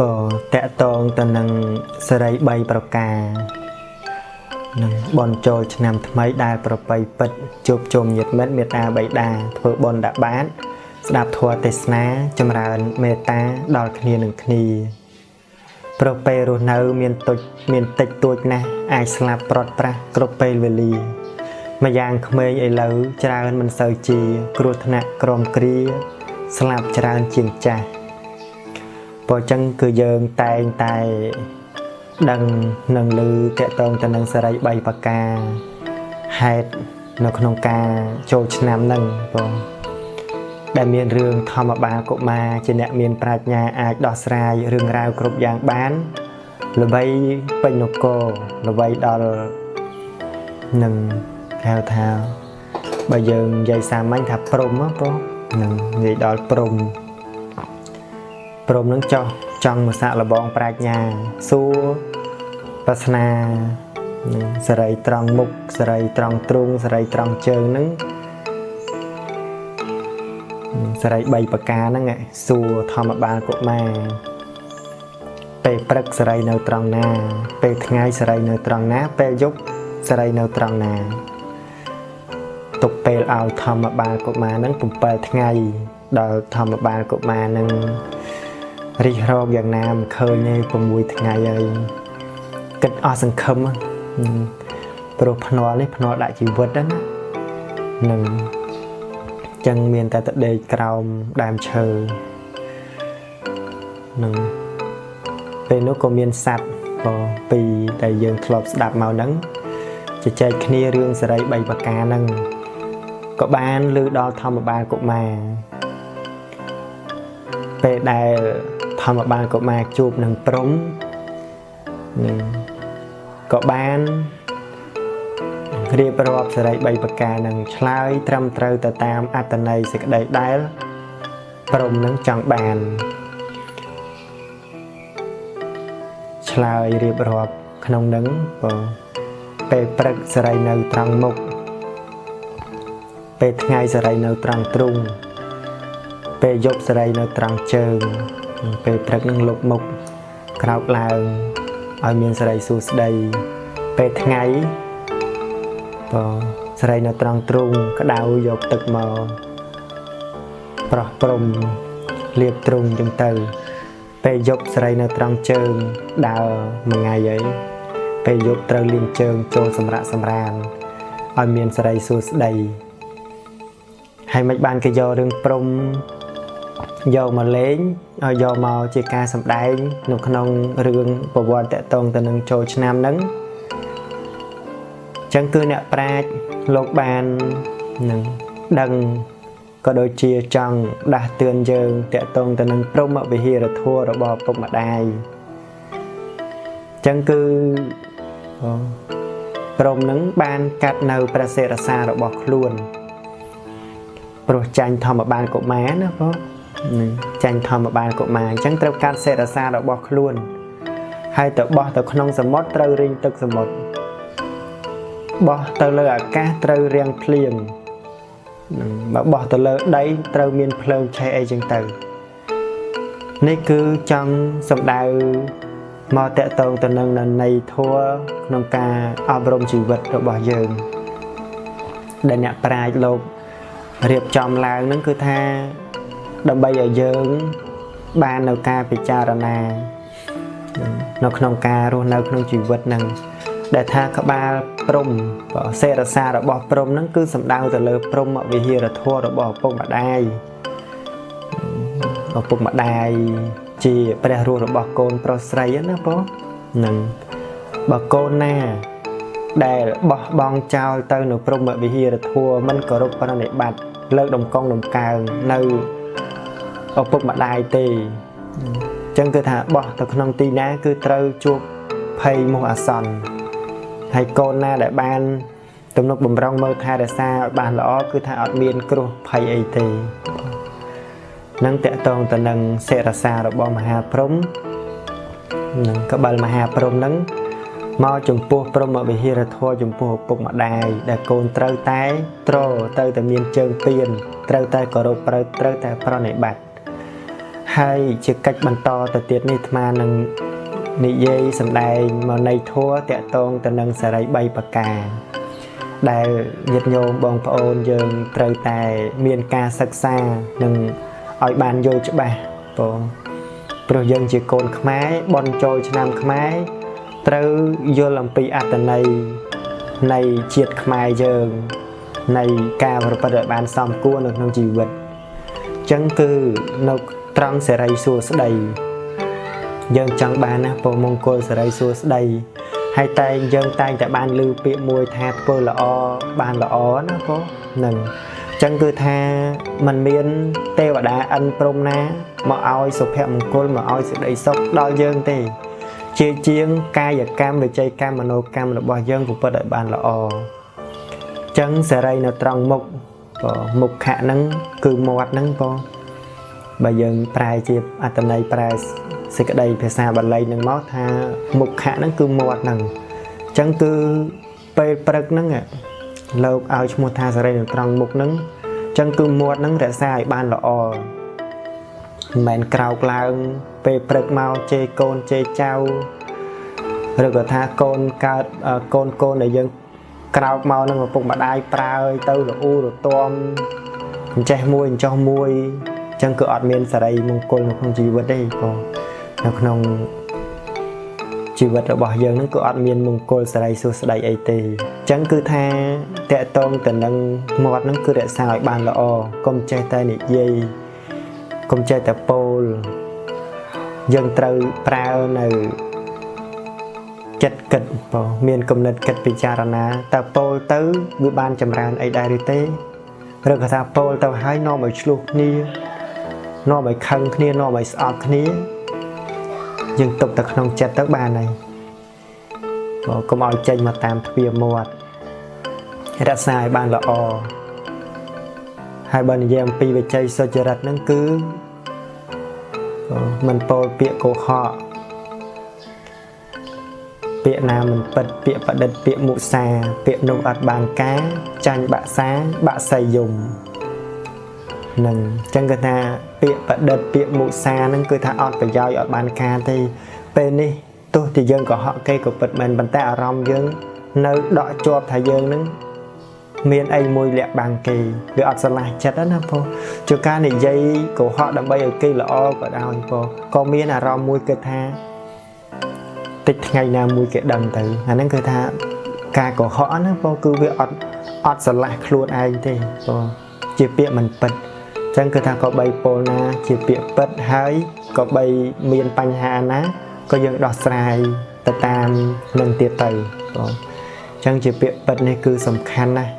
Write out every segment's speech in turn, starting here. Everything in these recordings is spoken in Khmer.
Bồ tẹ tông tần nâng sơ rây bay bảo ca nâng bọn trôi nằm mấy đài bảo bay bật chụp chùm nhiệt mất miệt đà bày đà thơ bọn đã bán đạp thua tê sná châm ra mê ta đòi khnia nâng khnia bảo bay rô nâu miền tịch tuột nè ai slap bọt pra cột bay về lì mà giang khmê ấy lâu chả hơn mình sờ chì cột nạ crom kria slap chả hơn chiềng cha bỏ chân cứ dường tay đằng nâng lư kẹt tông tần nâng sợi bay bạc ca hạt nó không ca trôi nam nâng đại miền rương thò mà bà cụ mà trên đại miền prạch nhà ai đỏ sài rương rau cột giang bán là bay bay nô cô là bay đỏ nâng theo thao bây giờ dây xa manh thạp prom á po nâng người đỏ prom prom nâng cho trong một xã là bọn prạch nhà xua pasna sợi trăng mục sợi trăng trung sợi trăng trơn nâng sợi bay bạc cá nâng ạ xua thò mà ba cụ mà pe prek sợi nâu trăng na pe ngay sợi nâu trăng ná pe giúp sợi nâu trăng na tục pe ao thò mà ba cụ mà nâng cùng pe ngay đợi thò mà ba cụ mà nâng rì rô dạng nam khơi như cùng mùi ngày ơi kết o sân khâm pro phno đại chỉ vượt đó nâng chân miền tại đây cầu đàm chờ nâng bên nó có miền sạch và vì đại dương club đạp màu nắng chỉ chạy kia riêng sẽ đây bay bạc cá nâng có ban lư đo thăm một ba cũng mà về đại thầm ở bàn của mà chụp nâng prống có ban riêng rộp sẽ đây bay bạc ca nâng chlai trăm trâu tờ tam át tờ này sẽ đầy đáy prống nâng chọn bàn chlai riêng rộp khăn nâng bê prek sẽ đây nâu trăng mục bê ngay sẽ đây nâu trăng trung bê dốc sẽ đây nâu trăng trơn về trật năng lục mục khảo làng ở miền sài su đây về ngày sài nó trăng trung cái đào dọc tực màu prom liệp trung trong từ về dốc sài nó trăng trơn đào một ngày vậy về dốc trăng liên trơn cho sầm ràn ở miền sài su đây hay mấy ban cái do đường prom dầu mà lấy dầu màu chỉ ca sầm đáy nụ khăn rương bộ vợ tệ tông từ nâng trôi nam nắng chẳng cứ nè prach lộc bàn đằng có đôi chia trăng đã tường dường tệ tông từ nâng prom ở về hier là thua rồi bỏ bọc mặt đài chẳng cứ prom nắng ban cắt nâu prase xa rồi bỏ luôn rồi tranh thò mà ban của má nữa có tranh thò mà bàn của mà chẳng trâu can xe ra xa đó bọc luôn hai tờ bỏ tờ không sầm mót trâu riêng tức sầm một bỏ tờ lơ cá trâu riêng phliền mà bỏ tờ lơ đấy trâu miên phơn chạy ai chẳng từ nên cứ trong sầm đào mò tệ tông tờ nâng lần này thua nông ca áp rôm chỉ vật rồi bỏ dường để nhạc prai lộp riệp chòm làng nó cứ tha đâm bây giờ dướng ban đầu ca bị cha ra nà nó không ca rồi nó không chịu vật năng để tha các ba prom bỏ xe ra xa rồi bỏ prom nó cứ sầm đau từ lơ prom ở vì hier là thua rồi bỏ bông mặt đai bỏ bông mặt đai chỉ bây rồi bỏ côn pro sray nó có nằng bỏ côn nè để bỏ bong trao tới nụ prom ở vì hier là thua mình có rút para để bạt lơ đồng con đồng càng nơi ở bụng mặt đai tì chân cứ thả bỏ từ không tì ná cứ trâu chuột phay mua à sòn hay con na để ban tụm nó bầm rong mơ tha để xa bàn lõ cứ thả ở miền kêu phay ấy tì nâng tệ tông từ nâng xe ra xa rồi bom hà prom nâng các bạn mà hà prom nâng mau chùm pua prom ở bên hier là thua chùm pua bụng mặt đai để con trâu tái trâu từ miền chân tiền trâu tay cỏ rô trâu tay pro này bạch ហើយជាកិច្ចបន្តទៅទៀតនេះអាត្មានឹងនិយាយសម្ដែងមកនៃធម៌តាក់ទងទៅនឹងសេរី3ប្រការដែលញាតិញោមបងប្អូនយើងត្រូវតែមានការសិក្សានិងឲ្យបានយល់ច្បាស់បងព្រោះយើងជាកូនខ្មែរបន់ចូលឆ្នាំខ្មែរត្រូវយល់អំពីអត្ថន័យនៃជាតិខ្មែរយើងនៃការប្រព្រឹត្តឲ្យបានសមគួរនៅក្នុងជីវិតអញ្ចឹងគឺនៅត្រង់សេរីសួស្តីយើងចង់បានណាពរមង្គលសេរីសួស្តីហើយតែយើងតែងតែបានឮពាក្យមួយថាធ្វើល្អបានល្អណាពរនឹងអញ្ចឹងគឺថាมันមានទេវតាអិនព្រំណាមកឲ្យសុភមង្គលមកឲ្យសេចក្តីសុខដល់យើងទេជាជាងកាយកម្មវិច័យកម្មមនោកម្មរបស់យើងប្រព្រឹត្តឲ្យបានល្អអញ្ចឹងសេរីនៅត្រង់មុខមុខខៈហ្នឹងគឺមាត់ហ្នឹងបងបើយើងប្រែជាអត្ថន័យប្រែសេចក្តីភាសាបាលីនឹងមកថាមុខខៈហ្នឹងគឺមាត់ហ្នឹងអញ្ចឹងគឺពេលព្រឹកហ្នឹងលោកឲ្យឈ្មោះថាសេរីនៅត្រង់មុខហ្នឹងអញ្ចឹងគឺមាត់ហ្នឹងរក្សាឲ្យបានល្អមិនមែនក្រោកឡើងពេលព្រឹកមកជេរកូនជេរចៅឬក៏ថាកូនកើតកូនដែលយើងក្រោកមកនឹងឪពុកម្ដាយប្រើទៅរអ៊ូរទាំអញ្ចេះមួយអញ្ចោះមួយអញ្ចឹងគឺអត់មានសេរីមង្គលនៅក្នុងជីវិតទេបងនៅក្នុងជីវិតរបស់យើងហ្នឹងគឺអត់មានមង្គលសេរីសួស្តីអីទេអញ្ចឹងគឺថាតកតងទៅនឹងមាត់ហ្នឹងគឺរក្សាឲ្យបានល្អកុំចេះតែនិយាយកុំចេះតែពោលយើងត្រូវប្រើនៅចិត្តគិតបងមានគំនិតគិតពិចារណាតើពោលទៅវាបានចម្រើនអីដែរឬទេឬក៏ថាពោលទៅហើយនាំឲ្យឆ្លោះគ្នានាំឲ្យខឹងគ្នានាំឲ្យស្អប់គ្នាយើងទុកទៅក្នុងចិត្តទៅបានហើយកុំឲ្យចេញមកតាមទ្វារមាត់រក្សាឲ្យបានល្អហើយបើនិយាយអំពីវិជ័យសុចរិតហ្នឹងគឺមិនពោលពាក្យកុហកពាក្យណាមិនពិតពាក្យបដិទ្ធពាក្យមុសាពាក្យនោះអត់បានការចាញ់បាក់សាបាក់សៃយំនឹងអញ្ចឹងគឺថាពាក្យបដិទ្ធពាក្យមុសាហ្នឹងគឺថាអត់ប្រយោជន៍អត់បានការទេពេលនេះទោះតែយើងកុហកគេក៏ពិតមែនប៉ុន្តែអារម្មណ៍យើងនៅដកជាប់ថាយើងហ្នឹងមានអីមួយលាក់បាំងគេវាអត់ស្រឡះចិត្តណាបងជួនកាលនិយាយកុហកដើម្បីឲ្យគេល្អក៏ដោយបងក៏មានអារម្មណ៍មួយគឺថាតិចថ្ងៃណាមួយគេដឹងទៅអាហ្នឹងគឺថាការកុហកណាបងគឺវាអត់ស្រឡះខ្លួនឯងទេបងជាពាក្យមិនពិតអញ្ចឹងគឺថាក៏បីពលណាជាពាក្យពិតហើយក៏បីមានបញ្ហាណាក៏យើងដោះស្រាយទៅតាមនឹងទៀតទៅបងអញ្ចឹងជាពាក្យពិតនេះគឺសំខាន់ណាស់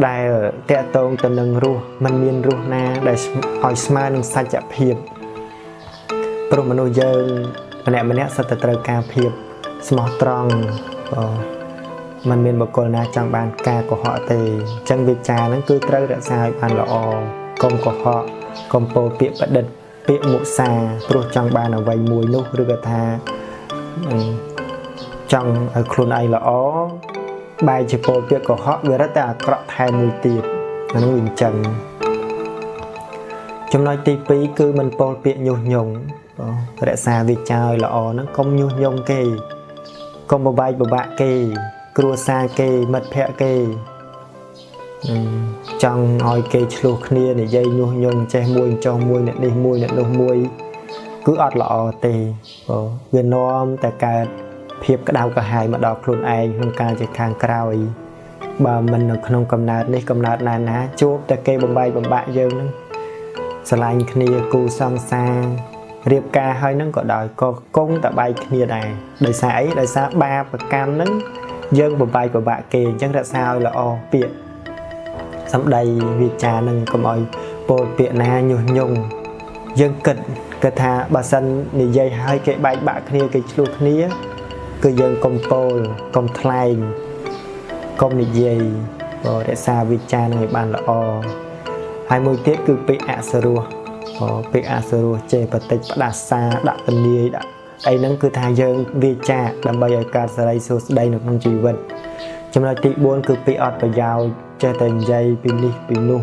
ដែលតកតងទៅនឹងរស់มันមានរស់ណាដែលឲ្យស្មើនឹងសច្ចភាពព្រោះមនុស្សយើងម្នាក់សិតតែត្រូវការភាពស្មោះត្រង់มันមានបុគ្គលណាចង់បានការកុហកទេអញ្ចឹងវិចារហ្នឹងគឺត្រូវរក្សាឲ្យបានល្អកុំកុហកកុំពោលពាក្យបដិទ្ធពាក្យមុសាព្រោះចង់បានអ្វីមួយនោះឬក៏ថាចង់ឲ្យខ្លួនឯងល្អបែរជាពោលពាក្យកុហកវារត់តែអាក្រក់ថែមមួយទៀតអានោះវាអញ្ចឹងចំណុចទី2គឺមិនពោលពាក្យញុះញង់រក្សាវិចារឲ្យល្អហ្នឹងកុំញុះញង់គេកុំបបែកបបាក់គេគ្រួសារគេមិត្តភ័ក្តិគេចង់ឲ្យគេឆ្លោះគ្នានិយាយញុះញង់ចេះមួយចោះមួយអ្នកនេះមួយអ្នកនោះមួយគឺអត់ល្អទេវានាំតែកើតភាពក្តៅក្រហាយមកដល់ខ្លួនឯងក្នុងការជាខាងក្រោយបើមិននៅក្នុងកំណើតនេះកំណើតណាជួបតែគេបំបែកបំបាក់យើងហ្នឹងស្រឡាញ់គ្នាគូសង្សាររៀបការហើយហ្នឹងក៏ដោយក៏គង់តែបែកគ្នាដែរដោយសារអីដោយសារបាបកម្មហ្នឹងយើងបំបែកបំបាក់គេអញ្ចឹងរក្សាឲ្យល្អពាក្យសម្ដីវាចាហ្នឹងកុំឲ្យពោលពាក្យណាញុះញង់យើងគិតថាបើសិននិយាយឲ្យគេបែកបាក់គ្នាគេឆ្លោះគ្នាគឺយើងកុំពោលកុំថ្លែងកុំនិយាយរក្សាវិចារនឹងឲ្យបានល្អហើយមួយទៀតគឺពាក្យអសរោះពាក្យអសរោះចេះបតិចផ្ដាសាដាក់ពលាយដាក់អីហ្នឹងគឺថាយើងវាចាដើម្បីឲ្យកើតសេរីសួស្តីនៅក្នុងជីវិតចំណុចទី4គឺពាក្យអត់ប្រយោជន៍ចេះតែនិយាយពីនេះពីនោះ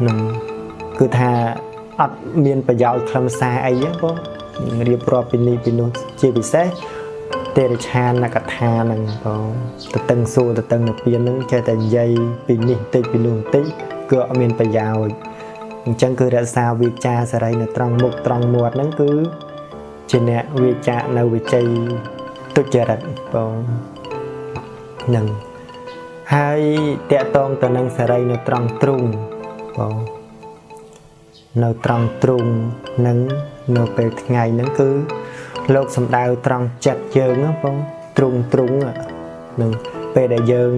នឹងគឺថា អត់មានប្រយោជន៍ខ្លឹមសារអីទេបងរៀបរាប់ពីនេះពីនោះជាពិសេសទេរឆានកថាហ្នឹងបងទៅតឹងសួរទៅតឹងនិព្វានហ្នឹងចេះតែនិយាយពីនេះតិចពីនោះតិចគឺអត់មានប្រយោជន៍អញ្ចឹងគឺរក្សាវាចាសេរីនៅត្រង់មុខត្រង់មាត់ហ្នឹងគឺជាអ្នកវាចានៅវិជ័យទុច្ចរិតបងហ្នឹងហើយតកតងទៅនឹងសេរីនៅត្រង់ទ្រូងបងនៅត្រង់ទ្រូងនឹងនៅពេលថ្ងៃហ្នឹងគឺលោកសំដៅត្រង់ចិត្តយើងណាបងទ្រូងនឹងពេលដែលយើង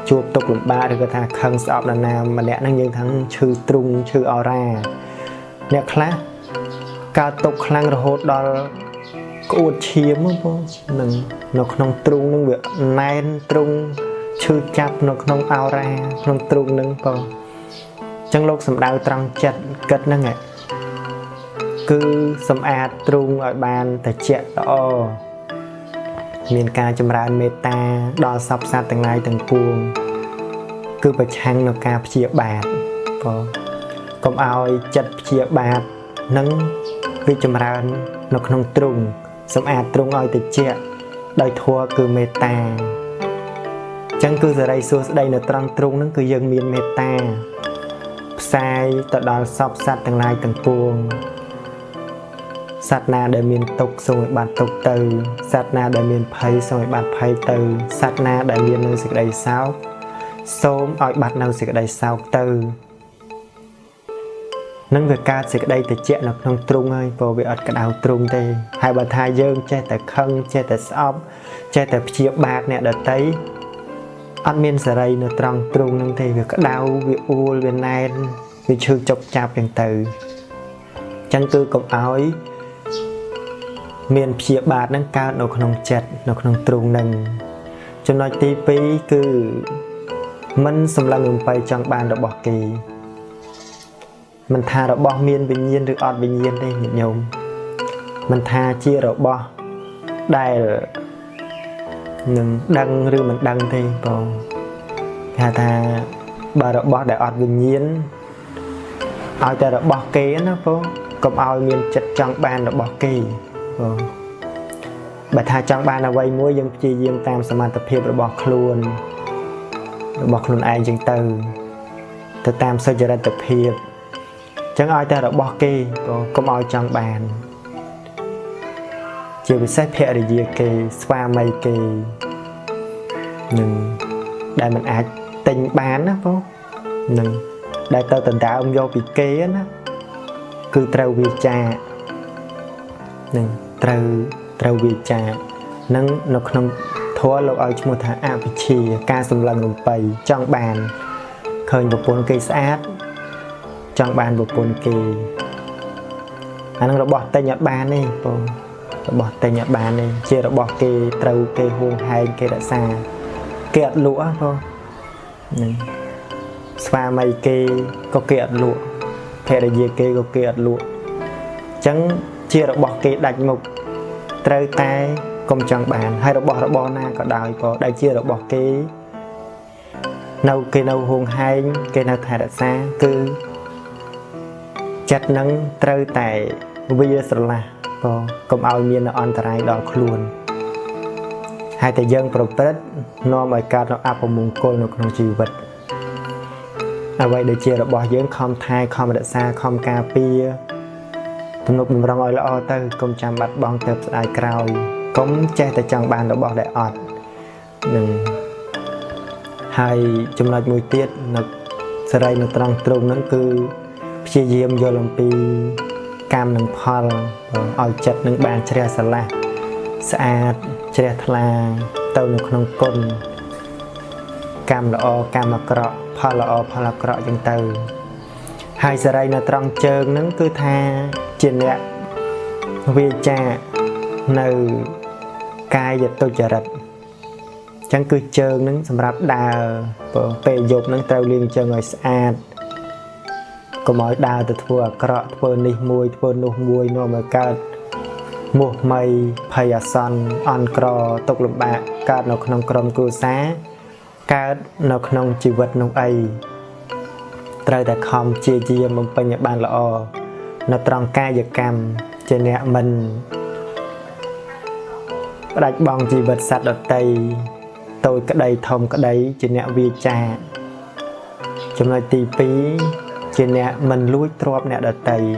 ជួបទុក្ខលំបាកឬក៏ថាខឹងស្អប់នរណាម្នាក់ហ្នឹងយើងថាឈឺទ្រូងឈឺអរ៉ាអ្នកខ្លះកើតទុក្ខខ្លាំងរហូតដល់ក្អួតឈាមបងនឹងនៅក្នុងទ្រូងហ្នឹងវាណែនទ្រូងឈឺចាប់នៅក្នុងអរ៉ាក្នុងទ្រូងហ្នឹងបងអញ្ចឹងលោកសំដៅត្រង់ចិត្តគិតហ្នឹងគឺសម្អាតទ្រូងឲ្យបានត្រជាក់ល្អមានការចម្រើនមេត្តាដល់សពសត្វទាំងឡាយទាំងពួងគឺប្រឆាំងនឹងការព្យាបាទបងកុំឲ្យចិត្តព្យាបាទនឹងវាចម្រើននៅក្នុងទ្រូងសម្អាតទ្រូងឲ្យត្រជាក់ដោយធម៌គឺមេត្តាអញ្ចឹងគឺសេរីសួស្តីនៅត្រង់ទ្រូងហ្នឹងគឺយើងមានមេត្តាផ្សាយទៅដល់សពសត្វទាំងឡាយទាំងពួងសត្វណាដែលមានទុក្ខសូមឲ្យបានទុក្ខទៅសត្វណាដែលមានភ័យសូមឲ្យបានភ័យទៅសត្វណាដែលមាននៅសេចក្តីសោកសូមឲ្យបាត់នៅសេចក្តីសោកទៅនឹងវាកើតសេចក្តីត្រជាក់នៅក្នុងទ្រូងហើយព្រោះវាអត់ក្តៅទ្រូងទេហើយបើថាយើងចេះតែខឹងចេះតែស្អប់ចេះតែព្យាបាទអ្នកដទៃអត់មានសេរីនៅត្រង់ទ្រូងហ្នឹងទេវាក្តៅវាអួលវាណែនវាឈឺចុកចាប់យ៉ាងទៅអញ្ចឹងគឺកុំឲ្យមានព្យាបាទហ្នឹងកើតនៅក្នុងចិត្តនៅក្នុងទ្រូងហ្នឹងចំណុចទី2គឺមិនសម្លឹងរំបីចង់បានរបស់គេមិនថារបស់មានវិញ្ញាណឬអត់វិញ្ញាណទេញាតិញោមមិនថាជារបស់ដែលនឹងដឹងឬមិនដឹងទេបងគេថាបើរបស់ដែលអត់វិញ្ញាណឲ្យតែរបស់គេណាបងកុំឲ្យមានចិត្តចង់បានរបស់គេបងបើថាចង់បានអ្វីមួយយើងព្យាយាមតាមសមត្ថភាពរបស់ខ្លួនឯងចឹងទៅតាមសុចរិតភាពចឹងឲ្យតែរបស់គេក៏កុំឲ្យចង់បានជាពិសេសភរិយាគេស្វាមីគេនឹងដែលមិនអាចទិញបានណាបងនឹងដែលទៅដណ្ដើមយកពីគេណាគឺត្រូវវាចានឹងត្រូវវាចានឹងនៅក្នុងធម៌លោកឲ្យឈ្មោះថាអវិជ្ជាការសម្លឹងរំបីចង់បានឃើញប្រពន្ធគេស្អាតចង់បានប្រពន្ធគេអានឹងរបស់ទិញអត់បានទេបងរបស់ទិញអត់បានទេជារបស់គេត្រូវគេហួងហែងគេរក្សាគេអត់លក់ហ៎បងនឹងស្វាមីគេក៏គេអត់លក់ភរិយាគេក៏គេអត់លក់អញ្ចឹងជារបស់គេដាច់មុខត្រូវតែកុំចង់បានហើយរបស់ណាក៏ដោយក៏ដែលជារបស់គេនៅហួងហែងគេនៅថែរក្សាគឺចិត្តនឹងត្រូវតែវាស្រឡះក៏កុំឲ្យមានអន្តរាយដល់ខ្លួនហើយតែយើងប្រព្រឹត្តនាំឲ្យកើតនៅអពមង្គលនៅក្នុងជីវិតអ្វីដែលជារបស់យើងខំថែខំរក្សាខំការពារទំនុកបំរុងឲ្យល្អទៅកុំចាំបាត់បង់ទៅស្ដាយក្រោយកុំចេះតែចង់បានរបស់ដែលអត់នឹងហើយចំណុចមួយទៀតនៅសេរីនៅត្រង់ទ្រូងហ្នឹងគឺព្យាយាមយល់អំពីកម្មនិងផលឲ្យចិត្តនឹងបានជ្រះស្រឡះស្អាតជ្រះថ្លាទៅនៅក្នុងគុណកម្មល្អកម្មអាក្រក់ផលល្អផលអាក្រក់ចឹងទៅហើយសេរីនៅត្រង់ជើងហ្នឹងគឺថាជាអ្នកវាចានៅកាយទុច្ចរិតចឹងគឺជើងហ្នឹងសម្រាប់ដើរពេលយប់ហ្នឹងត្រូវលាងជើងឲ្យស្អាតកុំឲ្យដើរទៅធ្វើអាក្រក់ធ្វើនេះមួយធ្វើនោះមួយនាំឲ្យកើតមោះមៃភ័យអាសន្នអន់ក្រទុក្ខលំបាកកើតនៅក្នុងក្រុមគ្រួសារកើតនៅក្នុងជីវិតនោះអីត្រូវតែខំព្យាយាមបំពេញឲ្យបានល្អ nó tròn ca giật cam trên nẹ mình đạch bong chỉ vật sạch ở tây tôi cái đây thông cái đấy trên nẹ vi cha trong nơi tì phí trên nẹ mình lúi trộp nẹ ở tây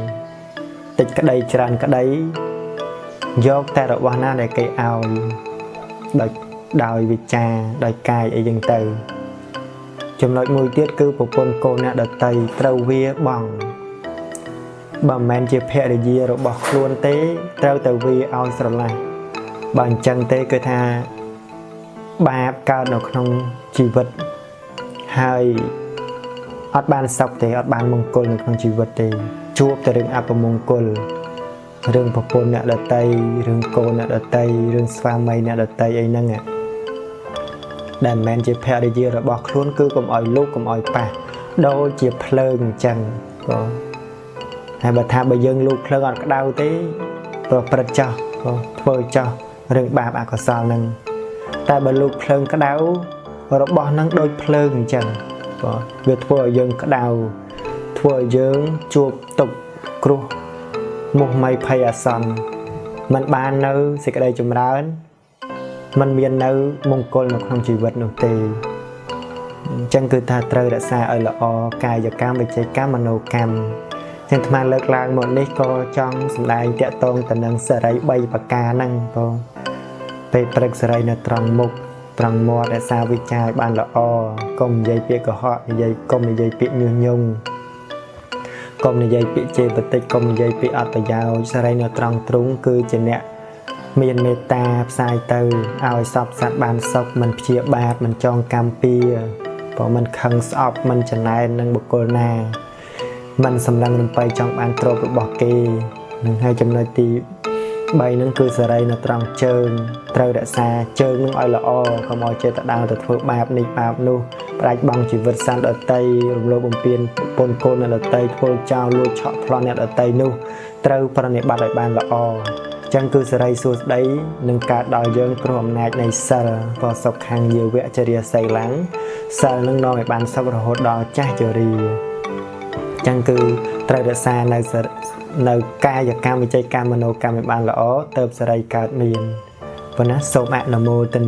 tịch cái đây tràn cái đấy dốc ta được bao na để cây ao đòi vi cha đòi cài ở dân từ trong nội mùi tiết cư của con cô nè đợt tây trâu vía bằng bà men chia phe để dìa rồi bọc luôn tế trâu tàu vi ao sờ lại bằng chân tế cơ tha ba cao nó không chỉ vật hai ớt ban sọc thì ớt ban mông côn không chỉ vật thì chuột từ rừng áp mông côn rừng bọc côn nè đợt tây rừng côn nè đợt tây rừng spa mây nè đợt tây ấy nâng ạ đàn men chia phe để dìa rồi bọc luôn cứ cùng ỏi lúc cùng ỏi pa đôi chia phơn chân hay bà tha bà dân lúc phơn ọt cái đau tí rồi bật cho thôi cho rừng bà có sao nâng ta bà lúc phơn cái đau rồi bỏ nâng đôi phơn chân việc thua dân cái đau thua dân chuột tục cru một mây phay à son mình ban nơi sẽ cái đây chùm rán mình miền nơi mông côn nó không chỉ vật nụ tì chân cứ ta trời đã xa ở là o cài và cam về chơi cam mà nô cam chân tham ăn lợt lang một nít co trong sầm đai tẹt tôn tận năng sợi rây bay và ca năng co về bật sợi rây nó tròn mục tròn mò đã xa với chai ban là o công dây pịa của họ dây công dây pịa như nhung công dây pịa chơi bật tích công dây pịa ở tại giàu sợi rây nó tròn trúng cứ trên nẹt miền mê ta sai từ ao sọc sạt bàn sọc mình chia bạc mình chọn cam pia bỏ mình khăng sọc mình chân này nâng bậc cô na mình sầm lăng mình bay trong bàn trộn bỏ kê mình hai trăm nơi tí bay nâng cư giờ đây nó tròn trơn trâu đã xa trơn nâng oi là o không oi chơi tại đào từ phước bạc nịch bạc nu bạch bằng chỉ vượt sang ở tây lô bồng piên pôn côn ở tây phôi trao lô chọ planet ở tây nu trâu planet bạc lại bàn là o chẳng cứ sẽ đây xuống đấy nâng cả đòi dân trong này này sờ và sọc hàng nhiều vẽ chơi địa say lắng sờ nâng nói bàn sọc rồi hốt đó chắc chơi đi chẳng cứ trời đã xa nơi ca và cam với chơi cam mà nô cam với bàn lõ tớp sẽ đây cả miền và nó sâu mạng là mô tên